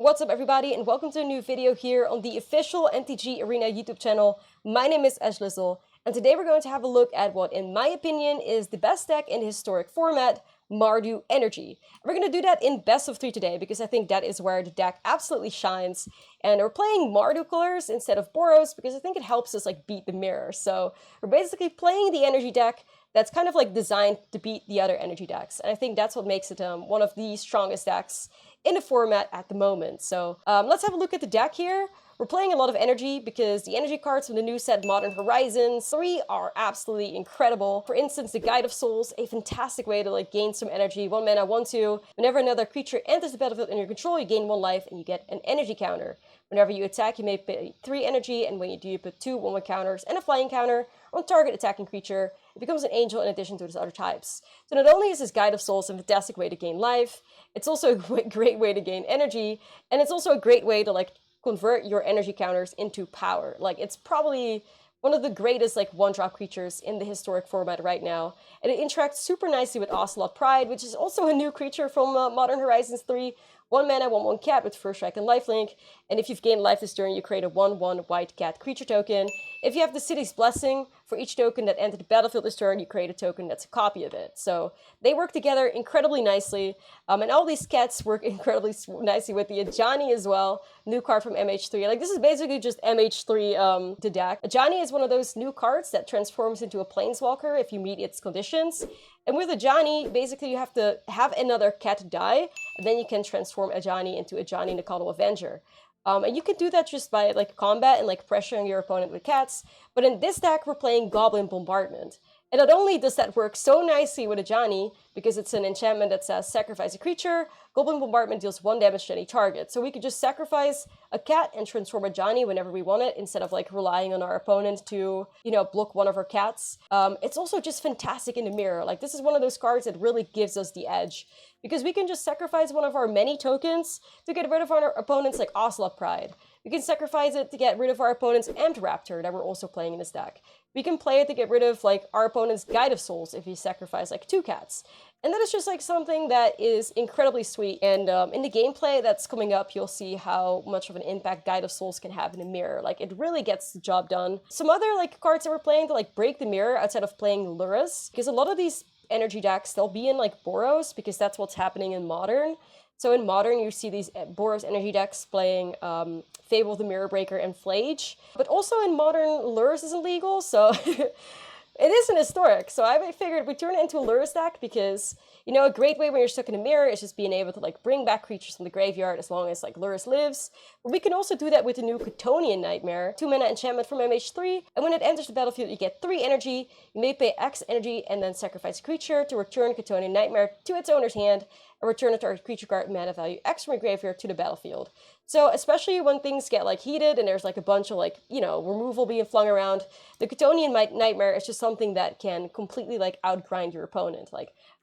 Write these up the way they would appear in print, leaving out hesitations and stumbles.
What's up everybody and welcome to a new video here on the official MTG Arena YouTube channel. My name is Ashlizzle and today we're going to have a look at what in my opinion is the best deck in the historic format, Mardu Energy. We're going to do that in best of 3 today because I think that is where the deck absolutely shines. And we're playing Mardu colors instead of Boros because I think it helps us beat the mirror. So we're basically playing the energy deck that's kind of designed to beat the other energy decks. And I think that's what makes it one of the strongest decks in the format at the moment. So let's have a look at the deck here. We're playing a lot of energy because the energy cards from the new set Modern Horizons 3 are absolutely incredible. For instance, the Guide of Souls, a fantastic way to gain some energy. 1 mana, 1/2. Whenever another creature enters the battlefield in your control, you gain 1 life and you get an energy counter. Whenever you attack, you may pay 3 energy, and when you do, you put 2 1/1 counters and a flying counter on target attacking creature. It becomes an angel in addition to its other types. So not only is this Guide of Souls a fantastic way to gain life, it's also a great way to gain energy, and it's also a great way to convert your energy counters into power. It's probably one of the greatest one-drop creatures in the historic format right now, and it interacts super nicely with Ocelot Pride, which is also a new creature from Modern Horizons 3. 1 mana, 1/1 cat with first strike and lifelink, and if you've gained life this turn, you create a 1/1 white cat creature token. If you have the City's Blessing, for each token that entered the battlefield this turn, you create a token that's a copy of it. So they work together incredibly nicely, and all these cats work incredibly nicely with the Ajani as well, new card from MH3. This is basically just MH3 the deck. Ajani is one of those new cards that transforms into a Planeswalker if you meet its conditions. And with Ajani, basically you have to have another cat die, and then you can transform Ajani into Ajani Nakadal Avenger. And you can do that just by combat and pressuring your opponent with cats. But in this deck, we're playing Goblin Bombardment. And not only does that work so nicely with Ajani, because it's an enchantment that says sacrifice a creature, Goblin Bombardment deals 1 damage to any target. So we could just sacrifice a cat and transform Ajani whenever we want it, instead of relying on our opponent to, block one of our cats. It's also just fantastic in the mirror. This is one of those cards that really gives us the edge, because we can just sacrifice one of our many tokens to get rid of our opponent's Ocelot Pride. We can sacrifice it to get rid of our opponent's Amped Raptor that we're also playing in this deck. We can play it to get rid of our opponent's Guide of Souls if we sacrifice 2 cats. And that is just something that is incredibly sweet. And in the gameplay that's coming up, you'll see how much of an impact Guide of Souls can have in the mirror. It really gets the job done. Some other cards that we're playing to break the mirror outside of playing Lurrus, because a lot of these energy decks, they'll be in Boros, because that's what's happening in Modern. So in Modern, you see these Boros energy decks playing Fable of the Mirror Breaker and Flage. But also in Modern, Lurrus isn't legal, so it is an historic. So I figured we'd turn it into a Lurrus deck because, a great way when you're stuck in a mirror is just being able to bring back creatures from the graveyard as long as Lurrus lives. But we can also do that with the new Chthonian Nightmare, 2 mana enchantment from MH3, and when it enters the battlefield, you get 3 energy. You may pay X energy and then sacrifice a creature to return Chthonian Nightmare to its owner's hand, and return a target creature card mana value X from your graveyard to the battlefield. So especially when things get heated and there's a bunch of removal being flung around, the Chthonian Nightmare is just something that can completely outgrind your opponent.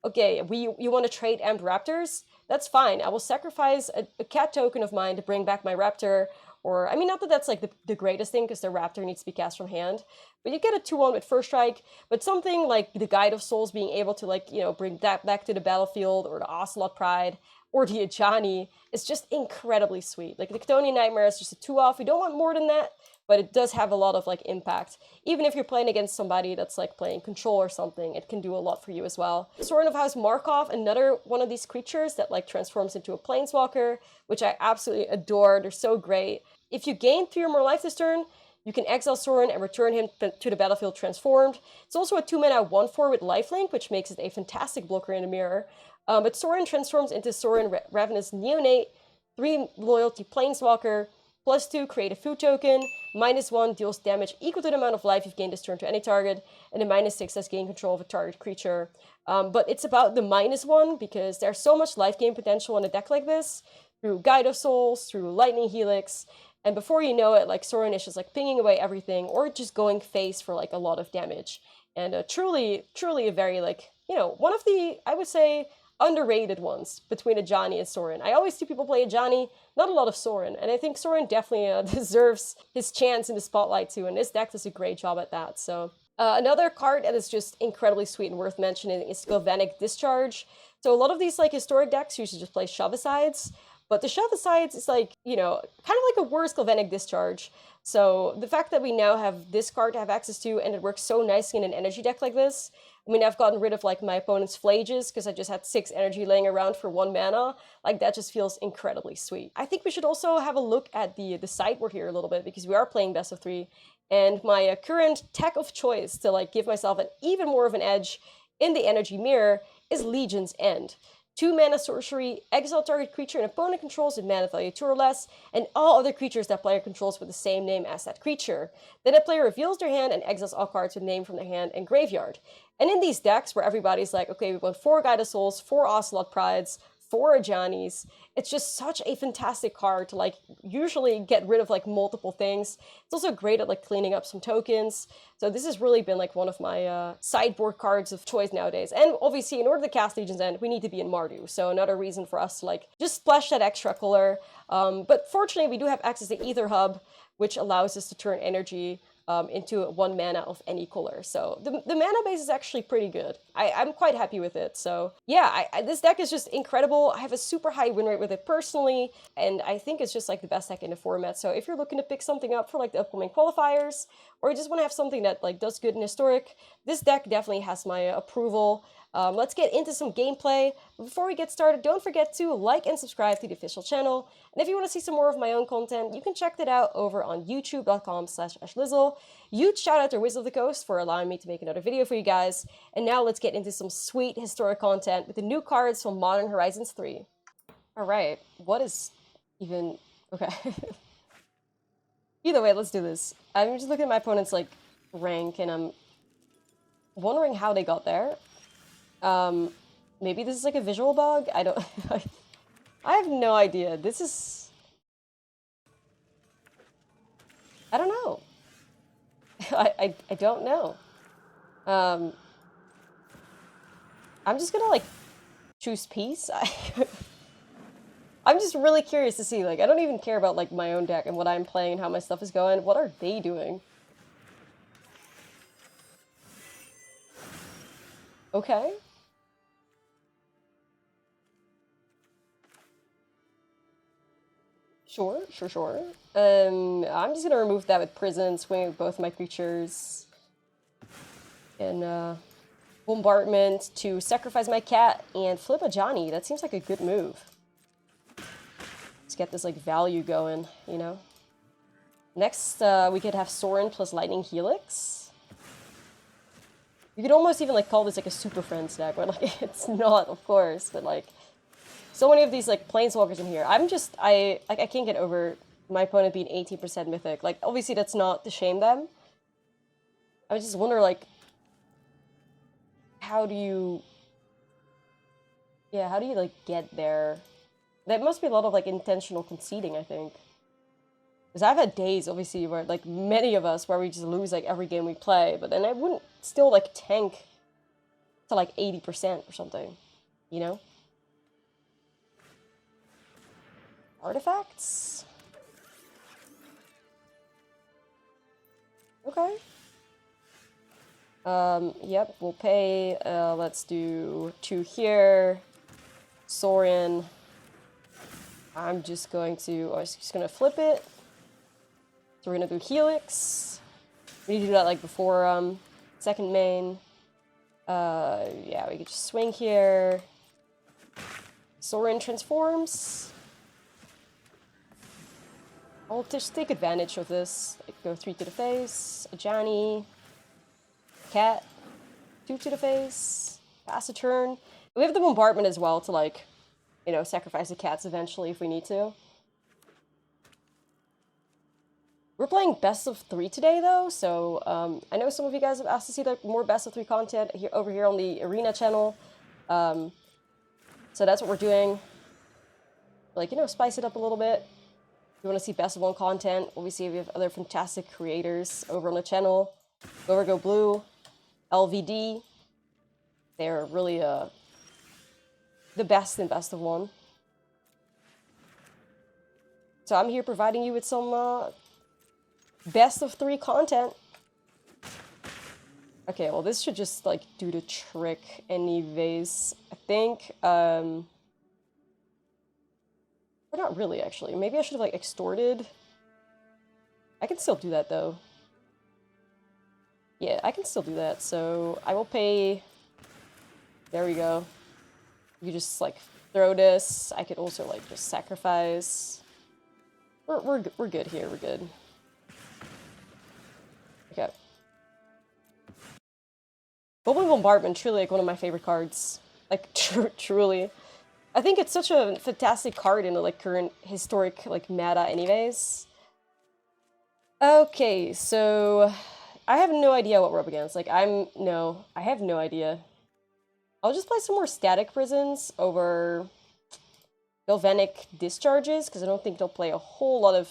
Okay, you want to trade Amped Raptors? That's fine. I will sacrifice a cat token of mine to bring back my Raptor. Or, I mean, not that that's the greatest thing, because the Raptor needs to be cast from hand, but you get a 2/1 with first strike. But something like the Guide of Souls being able to bring that back to the battlefield, or the Ocelot Pride, or the Ajani, is just incredibly sweet. The Chthonian Nightmare is just a 2-off. We don't want more than that, but it does have a lot of impact. Even if you're playing against somebody that's playing control or something, it can do a lot for you as well. Sorin of House Markov, another one of these creatures that transforms into a Planeswalker, which I absolutely adore. They're so great. If you gain 3 or more life this turn, you can exile Sorin and return him to the battlefield transformed. It's also a 2 mana 1/4 with lifelink, which makes it a fantastic blocker in the mirror. But Sorin transforms into Sorin Ravenous Neonate, 3 loyalty Planeswalker, +2 create a food token, -1 deals damage equal to the amount of life you've gained this turn to any target, and a -6 says gain control of a target creature. But it's about the -1 because there's so much life gain potential in a deck like this, through Guide of Souls, through Lightning Helix, and before you know it, Sorin is just pinging away everything, or just going face for a lot of damage. And truly a very one of the, I would say, underrated ones between Ajani and Sorin. I always see people play Ajani, not a lot of Sorin, and I think Sorin definitely deserves his chance in the spotlight too, and this deck does a great job at that. So another card that is just incredibly sweet and worth mentioning is Galvanic Discharge. So a lot of these historic decks usually just play Shove-Asides, But the shove asides is like, you know, kind of like a worse Galvanic Discharge. So the fact that we now have this card to have access to, and it works so nicely in an energy deck like this. I mean, I've gotten rid of like my opponent's Flages because I just had 6 energy laying around for 1 mana. Like that just feels incredibly sweet. I think we should also have a look at the sideboard here a little bit because we are playing best of 3. And my current tech of choice to like give myself an even more of an edge in the energy mirror is Legion's End. 2 mana sorcery, exile target creature an opponent controls with mana value 2 or less, and all other creatures that player controls with the same name as that creature. Then a player reveals their hand and exiles all cards with name from their hand and graveyard. And in these decks where everybody's like, okay, we want 4 Guided Souls, 4 Ocelot Prides, 4 Ajanis, it's just such a fantastic card to like usually get rid of like multiple things. It's also great at like cleaning up some tokens. So this has really been like one of my sideboard cards of choice nowadays. And obviously in order to cast Legion's End, we need to be in Mardu. So another reason for us to like just splash that extra color. But fortunately we do have access to Ether Hub, which allows us to turn energy into 1 mana of any color. So the mana base is actually pretty good. I'm quite happy with it. So yeah, this deck is just incredible. I have a super high win rate with it personally, and I think it's just like the best deck in the format. So if you're looking to pick something up for like the upcoming qualifiers, or you just want to have something that like does good in Historic, this deck definitely has my approval. Let's get into some gameplay. Before we get started, don't forget to like and subscribe to the official channel. And if you want to see some more of my own content, you can check that out over on youtube.com/Ashlizzle. Huge shout out to Wizard of the Coast for allowing me to make another video for you guys. And now let's get into some sweet historic content with the new cards from Modern Horizons 3. Alright, what is even... okay. Either way, let's do this. I'm just looking at my opponent's like rank and I'm wondering how they got there. Maybe this is like a visual bug? I don't... I have no idea. This is... I don't know. I don't know. I'm just gonna like choose peace. I'm just really curious to see, like, I don't even care about like my own deck and what I'm playing and how my stuff is going. What are they doing? Okay. Sure. I'm just gonna remove that with Prison, swing with both my creatures. And, Bombardment to sacrifice my cat and flip Ajani. That seems like a good move. Let's get this, like, value going, you know? Next, we could have Sorin plus Lightning Helix. You could almost even, like, call this, like, a Super Friends deck, but, like, it's not, of course, but, like... So many of these, like, Planeswalkers in here. I can't get over my opponent being 18% Mythic. Like, obviously that's not to shame them. I just wonder, like... How do you... Yeah, how do you, like, get there? That must be a lot of, like, intentional conceding, I think. Because I've had days, obviously, where, like, many of us, where we just lose, like, every game we play. But then I wouldn't still, like, tank to, like, 80% or something. You know? Artifacts? Okay. Yep, we'll pay. Let's do 2 here. Sorin. I'm just going to... I was just going to flip it. So we're going to do Helix. We need to do that, like, before, second main. Yeah, we could just swing here. Sorin transforms. I'll just take advantage of this. Like, go 3 to the face. Ajani. Cat. 2 to the face. Pass a turn. We have the Bombardment as well to, like, you know, sacrifice the cats eventually if we need to. We're playing best of 3 today, though, so I know some of you guys have asked to see like more best of 3 content over here on the Arena channel. So that's what we're doing. Like, you know, spice it up a little bit. If you want to see best of 1 content, obviously we have other fantastic creators over on the channel. Go Blue, LVD. They're really the best in best of 1. So I'm here providing you with some best of 3 content. Okay, well this should just like do the trick anyways, I think. Or not really, actually. Maybe I should have, like, extorted. I can still do that, though. Yeah, I can still do that, so I will pay... There we go. You just, like, throw this. I could also, like, just sacrifice. We're good here, we're good. Okay. Goblin Bombardment, truly, like, one of my favorite cards. Like, truly. I think it's such a fantastic card in the, like, current historic, like, meta anyways. Okay, so... I have no idea what we're up against. Like, no, I have no idea. I'll just play some more Static Prisons over Galvanic Discharges, because I don't think they'll play a whole lot of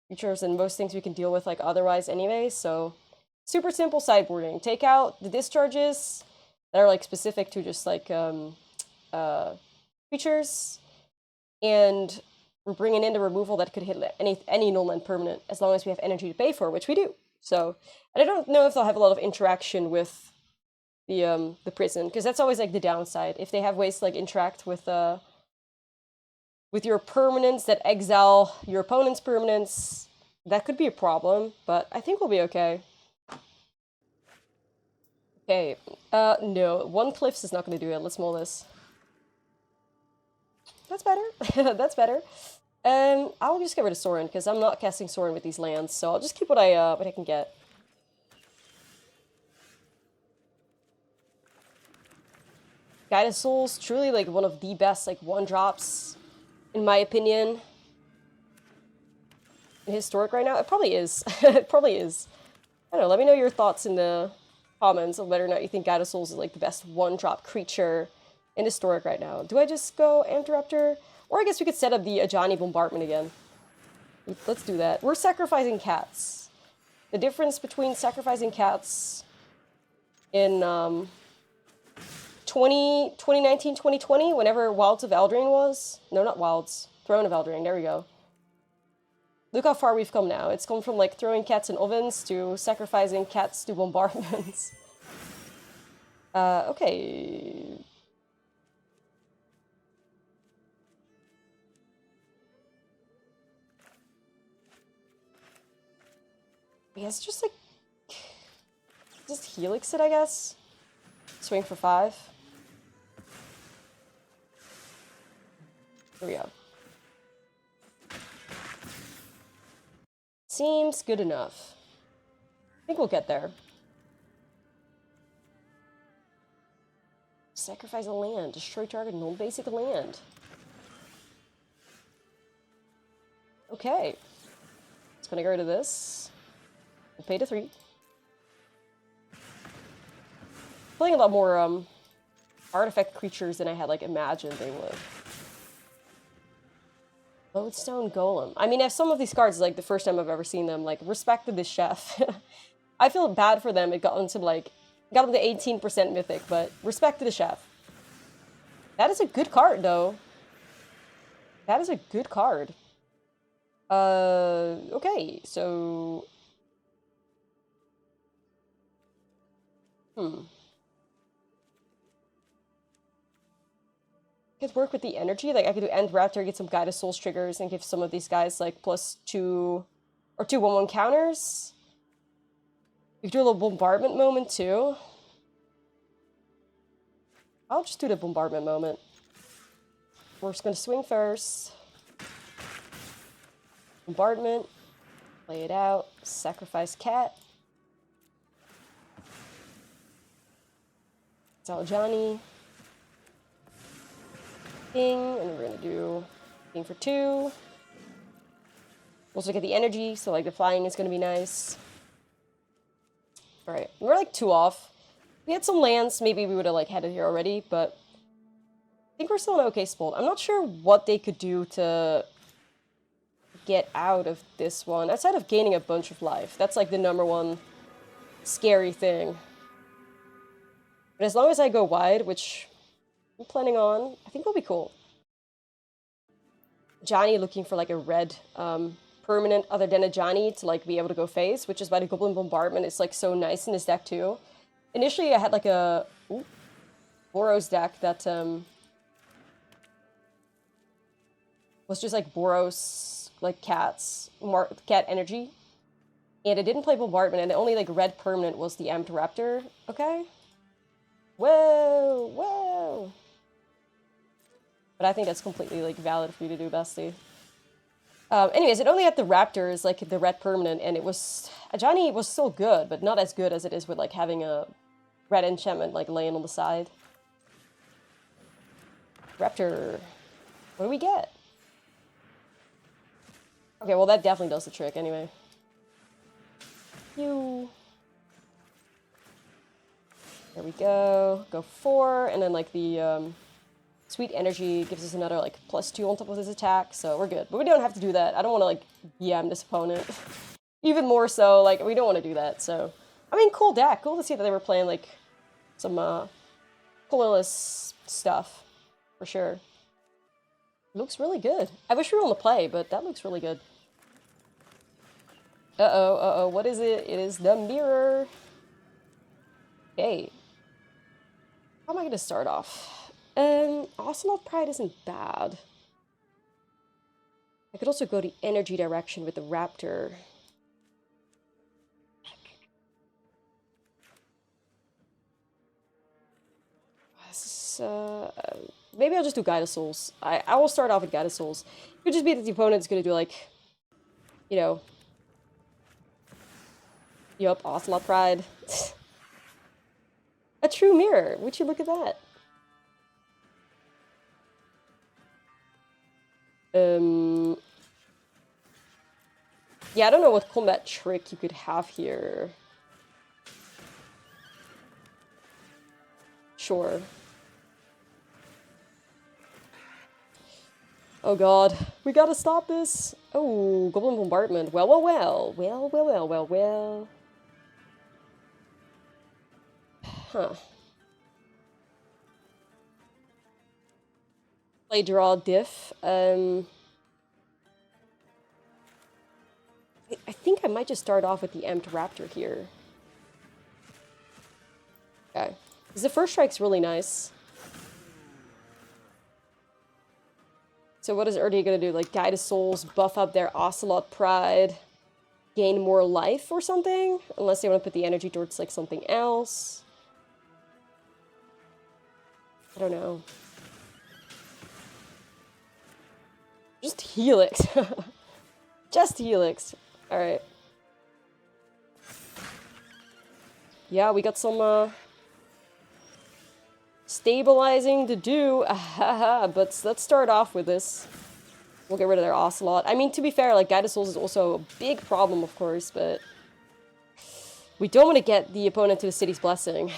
creatures and most things we can deal with, like, otherwise anyway, so... Super simple sideboarding. Take out the Discharges that are, like, specific to just, like, creatures, and we're bringing in the removal that could hit any null-land permanent, as long as we have energy to pay for, which we do. So, and I don't know if they'll have a lot of interaction with the prison, because that's always, like, the downside. If they have ways to, like, interact with your permanents that exile your opponent's permanents, that could be a problem, but I think we'll be okay. Okay, no, one Cliffs is not going to do it. Let's mull this. That's better. That's better. I'll just get rid of Sorin, because I'm not casting Sorin with these lands, so I'll just keep what I can get. Guided Souls, truly, like, one of the best, like, one-drops, in my opinion, in Historic right now. It probably is. It probably is. I don't know, let me know your thoughts in the comments on whether or not you think Guided Souls is, like, the best one-drop creature in Historic right now. Do I just go Interrupter? Or I guess we could set up the Ajani Bombardment again. Let's do that. We're sacrificing cats. The difference between sacrificing cats in 2019, 2020, whenever Wilds of Eldraine was... No, not Wilds. Throne of Eldraine, there we go. Look how far we've come now. It's come from, like, throwing cats in ovens to sacrificing cats to bombardments. Okay... I guess just, like... Just Helix it, I guess? Swing for 5. Here we go. Seems good enough. I think we'll get there. Sacrifice a land. Destroy target non-basic land. Okay. It's gonna get rid of this. We'll pay to 3. Playing a lot more artifact creatures than I had, like, imagined they would. Lodestone Golem. I mean, if some of these cards, like, the first time I've ever seen them, like, respect to this chef. I feel bad for them. It got into, like, got them to 18% mythic, but respect to the chef. That is a good card, though. That is a good card. Okay, so... Could work with the energy. Like, I could do End Raptor, get some Guided Souls triggers, and give some of these guys, like, +2 or 2 1/1 counters. We could do a little Bombardment Moment, too. I'll just do the Bombardment Moment. We're just gonna swing first. Bombardment. Play it out. Sacrifice cat. It's Ajani. King, and we're gonna do king for 2. Also get the energy, so, like, the flying is gonna be nice. Alright, we're, like, 2 off. If we had some lands, maybe we would have, like, had it here already, but I think we're still in an okay spot. I'm not sure what they could do to get out of this one, outside of gaining a bunch of life. That's, like, the #1 scary thing. But as long as I go wide, which I'm planning on, I think we'll be cool. Ajani looking for, like, a red permanent other than Ajani to, like, be able to go face, which is why the Goblin Bombardment is, like, so nice in this deck too. Initially I had, like, a Boros deck that was just like Boros, like cat energy. And it didn't play Bombardment, and the only like red permanent was the Amped Raptor. Okay. Whoa, whoa. But I think that's completely like valid for you to do, bestie. Anyways, it only had the Raptors, like the red permanent, and it was Ajani was still good, but not as good as it is with like having a red enchantment like laying on the side. Raptor, what do we get? Okay, well that definitely does the trick anyway. You. There we go. Go 4, and then like the Sweet Energy gives us another like +2 on top of this attack, so we're good. But we don't have to do that. I don't want to like BM this opponent. Even more so, like we don't want to do that. So, I mean, cool deck. Cool to see that they were playing like some colorless stuff for sure. Looks really good. I wish we were on the play, but that looks really good. Uh-oh, what is it? It is the mirror. Okay. How am I going to start off? Ocelot Pride isn't bad. I could also go the energy direction with the Raptor. This is, maybe I'll just do Guide of Souls. I will start off with Guide of Souls. It could just be that the opponent's gonna do like, you know... Yup, Ocelot Pride. A true mirror. Would you look at that? Yeah, I don't know what combat trick you could have here. Sure. Oh god, we gotta stop this. Oh, Goblin Bombardment. Well, well, well. Well, well, well, well, well. Huh. Play draw diff. I think I might just start off with the Amped Raptor here. Okay. Because the first strike's really nice. So what is Erdi gonna do? Like, Guide of Souls, buff up their Ocelot Pride, gain more life or something? Unless they want to put the energy towards, like, something else. I don't know. Just Helix. Just Helix. Alright. Yeah, we got some, stabilizing to do. But let's start off with this. We'll get rid of their Ocelot. I mean, to be fair, like, Guide of Souls is also a big problem, of course, but... we don't want to get the opponent to the City's Blessing.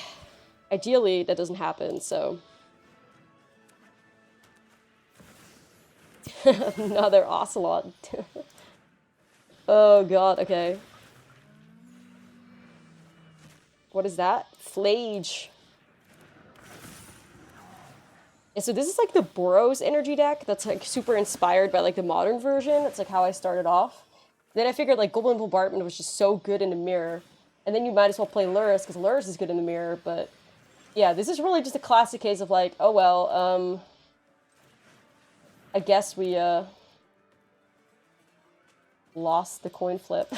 Ideally, that doesn't happen, so... Another Ocelot. Oh god, okay. What is that? Flage. Yeah, so this is like the Boros energy deck that's like super inspired by like the modern version. That's like how I started off. Then I figured like Goblin Bombardment was just so good in the mirror. And then you might as well play Lurrus, because Lurrus is good in the mirror, but... yeah, this is really just a classic case of like, oh well, I guess we, lost the coin flip.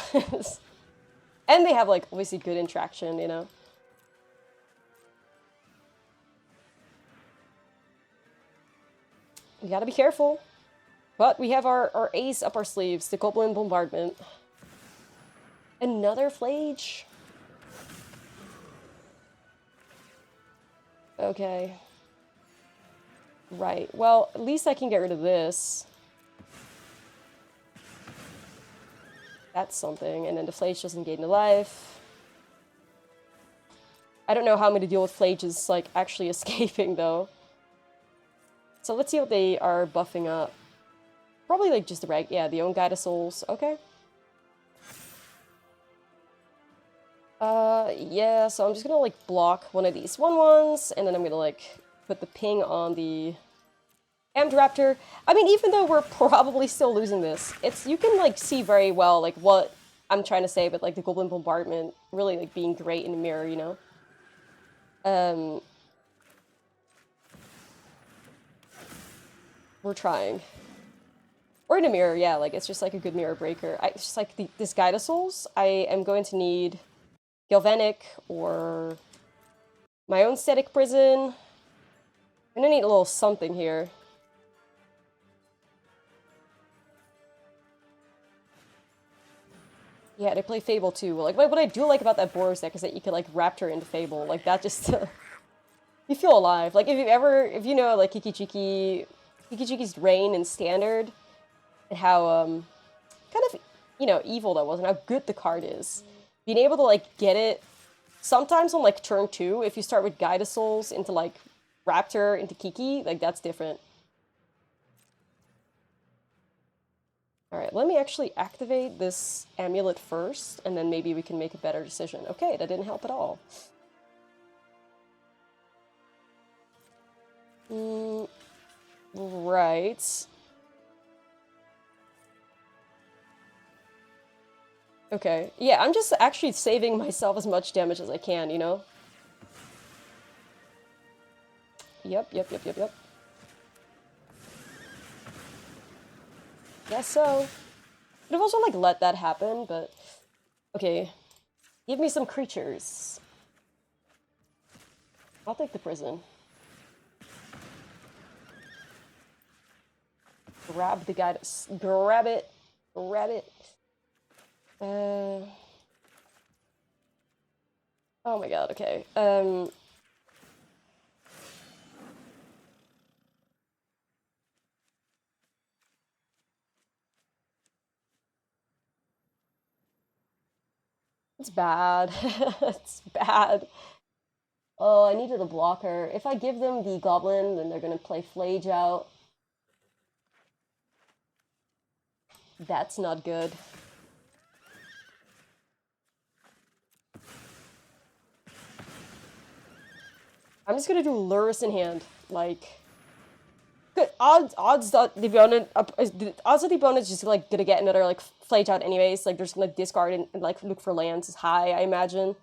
And they have, like, obviously good interaction, you know? You gotta be careful. But we have our ace up our sleeves, the Goblin Bombardment. Another Flage. Okay. Right, well, at least I can get rid of this. That's something, and then the Flage doesn't gain the life. I don't know how I'm gonna deal with Flages, like, actually escaping, though. So let's see what they are buffing up. Probably, like, just the the own Guide of Souls. Okay. Yeah, so I'm just gonna, like, block one of these 1/1s, and then I'm gonna, like, put the ping on the Amped Raptor. I mean, even though we're probably still losing this, you can, like, see very well, like, what I'm trying to say with, like, the Goblin Bombardment really, like, being great in the mirror, you know? We're trying. Or in a mirror, yeah, like, it's just like a good mirror breaker. It's just like this Guide of Souls, I am going to need Galvanic or my own Static Prison. I'm gonna need a little something here. Yeah, they play Fable too. Like, what I do like about that Boros deck is that you can, like, Raptor into Fable. Like, that just... you feel alive. Like, if you know, like, Kikichiki's reign in Standard, and how, kind of, you know, evil that was, and how good the card is. Being able to, like, get it, sometimes on, like, turn 2, if you start with Guide of Souls into, like, Raptor into Kiki, like, that's different. Alright, let me actually activate this amulet first, and then maybe we can make a better decision. Okay, that didn't help at all. Right. Okay, yeah, I'm just actually saving myself as much damage as I can, you know? Yep. Guess so. Could have also, like, let that happen, but... Okay. Give me some creatures. I'll take the prison. Grab the guy. Grab it. Grab it. Oh my god, okay. It's bad. It's bad. Oh, I needed a blocker. If I give them the goblin, then they're gonna play Flage out. That's not good. I'm just gonna do Lurrus in hand. Like, good odds that the opponent odds that the opponent's just like gonna get another like Flage out anyways. Like, they're just gonna discard and like look for lands is high, I imagine.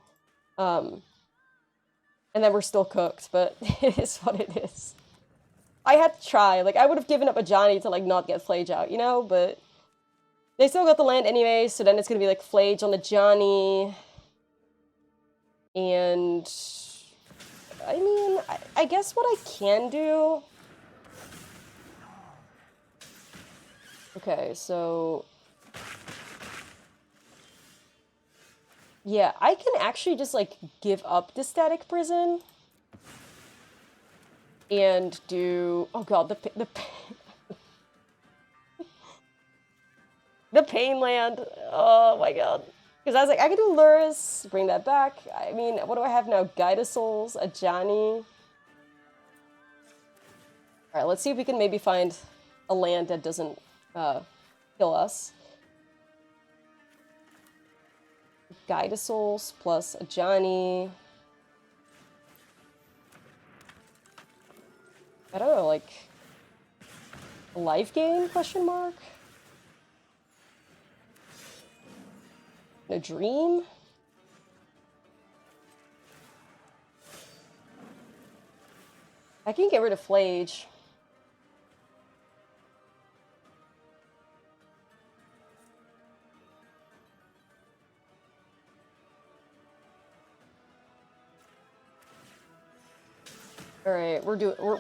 And then we're still cooked, but it is what it is. I had to try. Like, I would have given up Ajani to like not get Flage out, you know, but they still got the land anyway, so then it's gonna be like Flage on Ajani. And I mean, I guess what I can do... Okay, so... Yeah, I can actually just, like, give up the Static Prison. And do... Oh god, the Pain Land. Oh my god. Because I was like, I could do Lurrus, bring that back. I mean, what do I have now? Guide of Souls, Ajani. Alright, let's see if we can maybe find a land that doesn't kill us. Guide of Souls plus Ajani. I don't know, like... Life gain, question mark? A dream? I can get rid of Flage. Alright,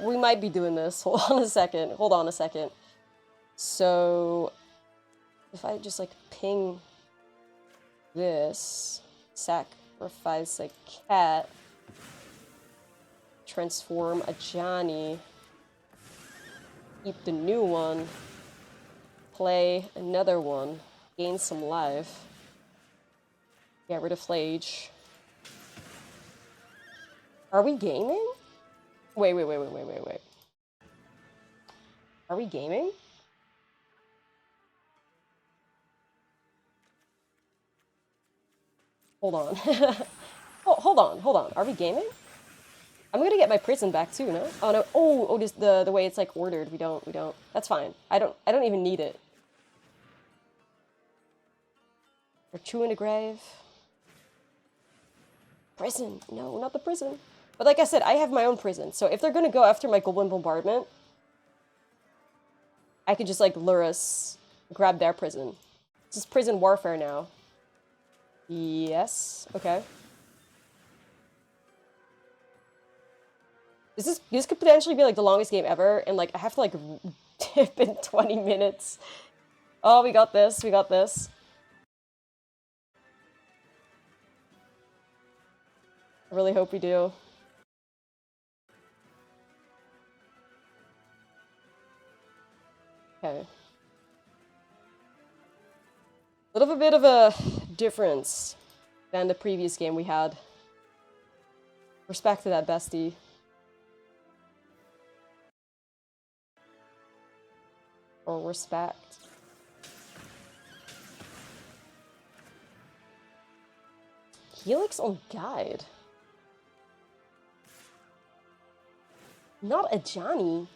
we might be doing this. Hold on a second. Hold on a second. So, if I just, like, ping this, sacrifice a cat, transform Ajani, keep the new one, play another one, gain some life, get rid of Flage. Are we gaming? Wait. Are we gaming? Hold on. Oh, hold on. Are we gaming? I'm gonna get my prison back too, no? Oh no. Oh, just the way it's like ordered. We don't. That's fine. I don't even need it. Or two in the grave. Prison. No, not the prison. But like I said, I have my own prison. So if they're gonna go after my Goblin Bombardment, I could just like Lurrus grab their prison. This is prison warfare now. Yes. Okay. This could potentially be like the longest game ever, and like I have to like dip in 20 minutes. Oh, we got this. We got this. I really hope we do. Okay. A little bit of a difference than the previous game we had. Respect to that, bestie. Or respect. Helix on guide. Not Ajani.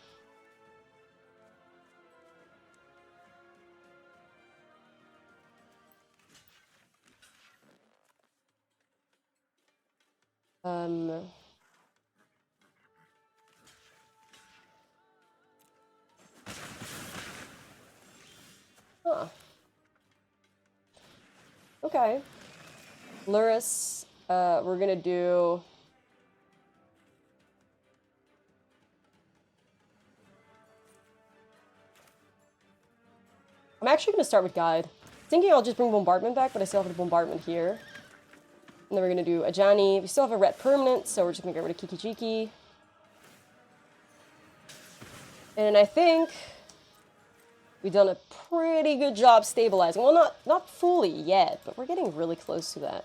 Huh. Okay. Luris, we're gonna do... I'm actually gonna start with guide. Thinking I'll just bring bombardment back, but I still have the bombardment here. And then we're gonna do Ajani. We still have a red permanent, so we're just gonna get rid of Kiki Jiki. And I think we've done a pretty good job stabilizing. Well, not fully yet, but we're getting really close to that.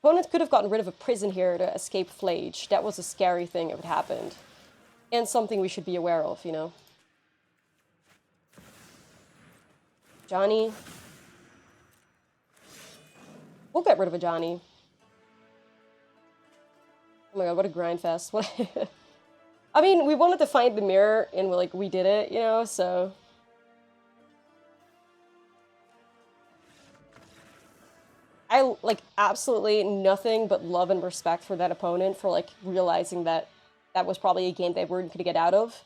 Opponent could have gotten rid of a prison here to escape Flage. That was a scary thing if it happened. And something we should be aware of, you know. Ajani. We'll get rid of Ajani. Oh my god, what a grind fest. What I mean, we wanted to find the mirror, and we did it, you know, so... I, absolutely nothing but love and respect for that opponent for, realizing that that was probably a game they weren't going to get out of.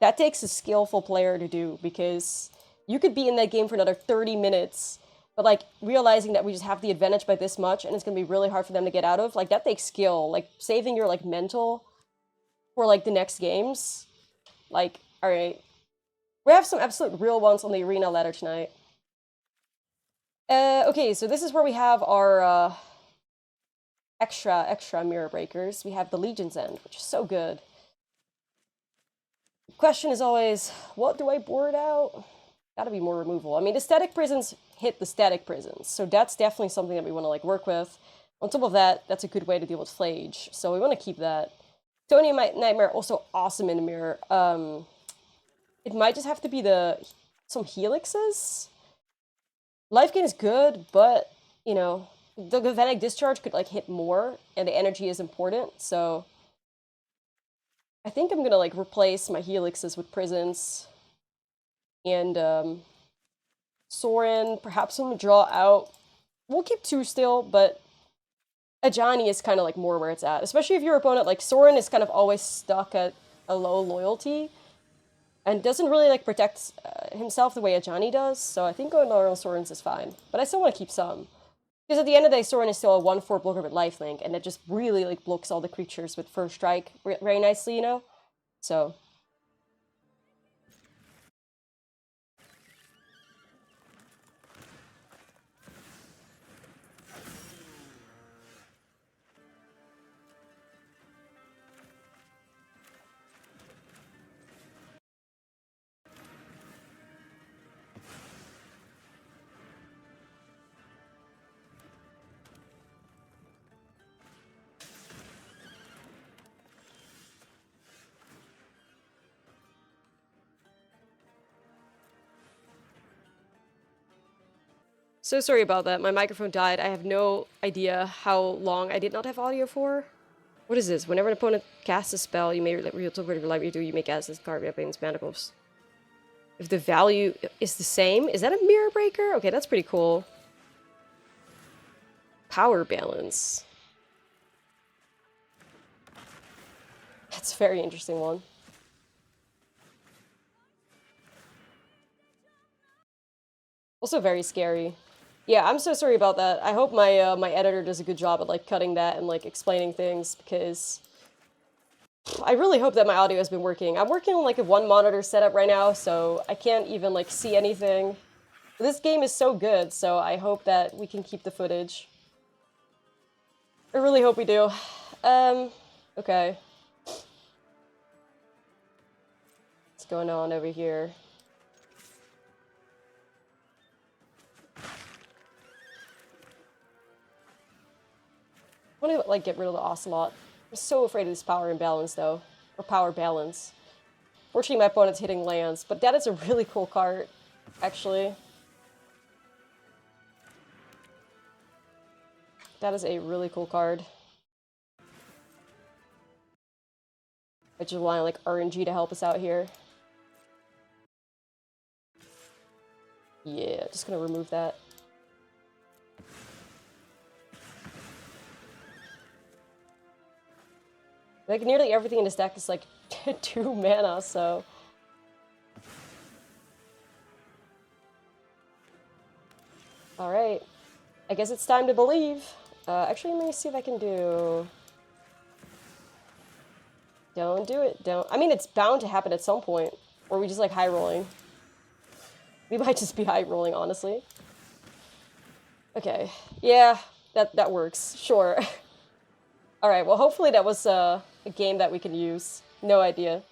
That takes a skillful player to do, because you could be in that game for another 30 minutes, but, realizing that we just have the advantage by this much, and it's going to be really hard for them to get out of, that takes skill. Saving your, mental for, the next games. Alright. We have some absolute real ones on the arena ladder tonight. Okay, so this is where we have our, extra mirror breakers. We have the Legion's End, which is so good. The question is always, what do I board out? Gotta be more removal. I mean, the static prisons hit the static prisons, so that's definitely something that we want to, work with. On top of that, that's a good way to deal with Flage, so we want to keep that. Tony Nightmare, also awesome in the mirror. It might just have to be some helixes. Life gain is good, but, you know, the Galvanic Discharge could, hit more, and the energy is important, so... I think I'm gonna, replace my helixes with prisons. And, Sorin, perhaps I'm gonna draw out... We'll keep 2 still, but... Ajani is kind of, more where it's at. Especially if your opponent, Sorin is kind of always stuck at a low loyalty. And doesn't really, protect himself the way Ajani does, so I think going normal Sorins is fine. But I still want to keep some. Because at the end of the day, Sorin is still a 1/4 blocker with lifelink, and it just really, blocks all the creatures with First Strike very nicely, you know? So... So sorry about that. My microphone died. I have no idea how long I did not have audio for. What is this? Whenever an opponent casts a spell, you may reveal to whatever library you do, you may cast this card against manacles. If the value is the same, is that a mirror breaker? Okay, that's pretty cool. Power balance. That's a very interesting one. Also very scary. Yeah, I'm so sorry about that. I hope my my editor does a good job at like cutting that and like explaining things, because I really hope that my audio has been working. I'm working on like a one monitor setup right now, so I can't even like see anything. This game is so good, so I hope that we can keep the footage. I really hope we do. Okay. What's going on over here? I want to like get rid of the Ocelot. I'm so afraid of this power imbalance though. Or power balance. Fortunately my opponent's hitting lands, but that is a really cool card, actually. That is a really cool card. I just rely on like RNG to help us out here. Yeah, just gonna remove that. Like nearly everything in this deck is like 2 mana, so. Alright. I guess it's time to believe. Actually, let me see if I can do... Don't do it. Don't. I mean, it's bound to happen at some point. Or we just like high rolling. We might just be high rolling, honestly. Okay. Yeah, that works. Sure. Alright, well, hopefully that was a game that we can use. No idea.